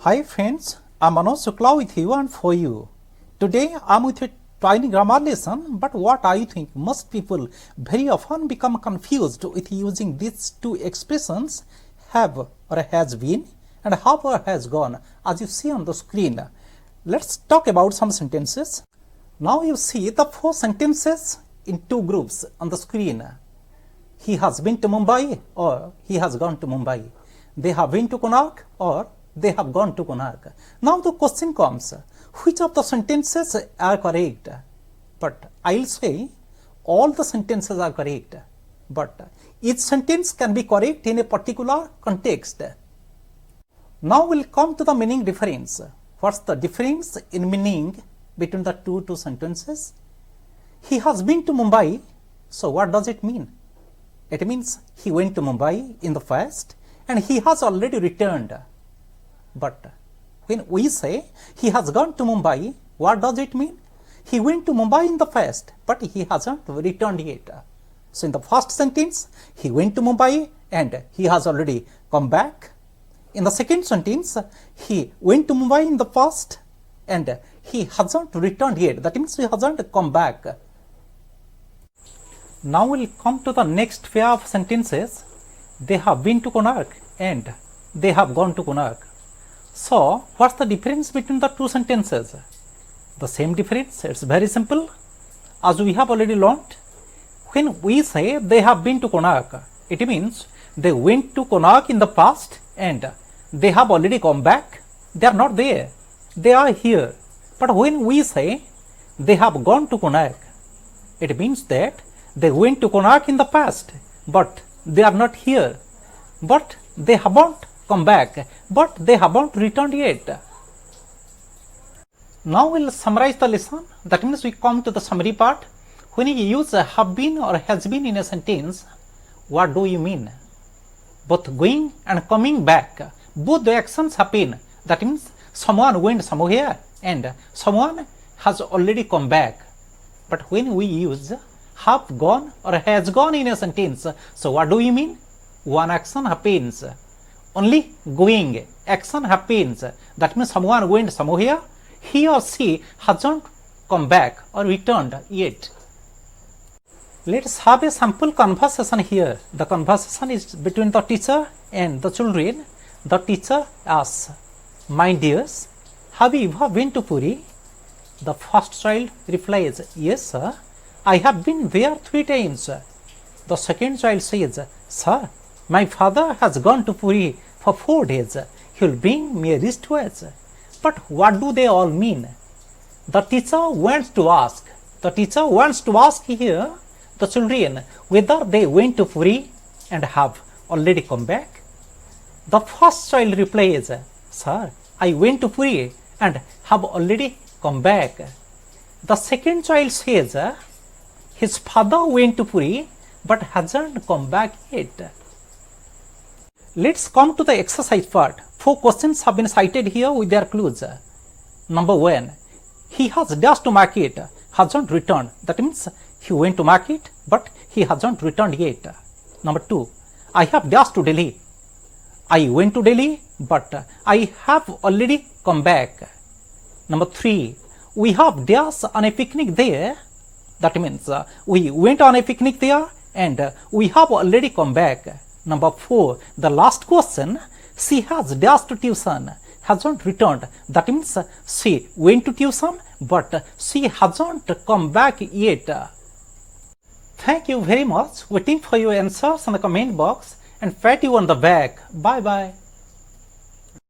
Hi friends, I'm Manoj Shukla with you and for you. Today I'm with a tiny grammar lesson, but what I think most people very often become confused with using these two expressions, have or has been and have or has gone, as you see on the screen. Let's talk about some sentences. Now you see the four sentences in two groups on the screen. He has been to Mumbai or he has gone to Mumbai. They have been to Konark or they have gone to Konark. Now the question comes, which of the sentences are correct? But I'll say all the sentences are correct. But each sentence can be correct in a particular context. Now we'll come to the meaning difference. What's the difference in meaning between the two sentences? He has been to Mumbai. So what does it mean? It means he went to Mumbai in the past and he has already returned. But when we say he has gone to Mumbai, what does it mean? He went to Mumbai in the past, but he hasn't returned yet. So in the first sentence, he went to Mumbai and he has already come back. In the second sentence, he went to Mumbai in the past and he hasn't returned yet. That means he hasn't come back. Now we'll come to the next pair of sentences. They have been to Konark and they have gone to Konark. So, what's the difference between the two sentences? The same difference, it's very simple. As we have already learned, when we say they have been to Konark, it means they went to Konark in the past and they have already come back. They are not there, they are here. But when we say they have gone to Konark, it means that they went to Konark in the past, but they are not here. But they haven't come back, but they haven't returned yet. Now we'll summarize the lesson. That means we come to the summary part. When you use have been or has been in a sentence, what do you mean? Both going and coming back, both the actions happen. That means someone went somewhere and someone has already come back. But when we use have gone or has gone in a sentence, so what do you mean? One action happens. Only going action happens. That means someone went somewhere, he or she hasn't come back or returned yet. Let's have a sample conversation here. The conversation is between the teacher and the children. The teacher asks, "My dears, have you ever been to Puri?" The first child replies, "Yes, sir. I have been there 3 times. The second child says, "Sir, my father has gone to Puri for 4 days. He will bring me a wristwatch." But what do they all mean? The teacher wants to ask here the children whether they went to Puri and have already come back. The first child replies, "Sir, I went to Puri and have already come back." The second child says, his father went to Puri but hasn't come back yet. Let's come to the exercise part. 4 questions have been cited here with their clues. Number 1, he has dashed to market, hasn't returned. That means he went to market but he hasn't returned yet. Number 2, I have dashed to Delhi. I went to Delhi but I have already come back. Number 3, we have dashed on a picnic there. That means we went on a picnic there and we have already come back. Number 4, the last question, she has dashed to tuition, hasn't returned. That means she went to tuition but she hasn't come back yet. Thank you very much. Waiting for your answers in the comment box and pat you on the back. Bye bye.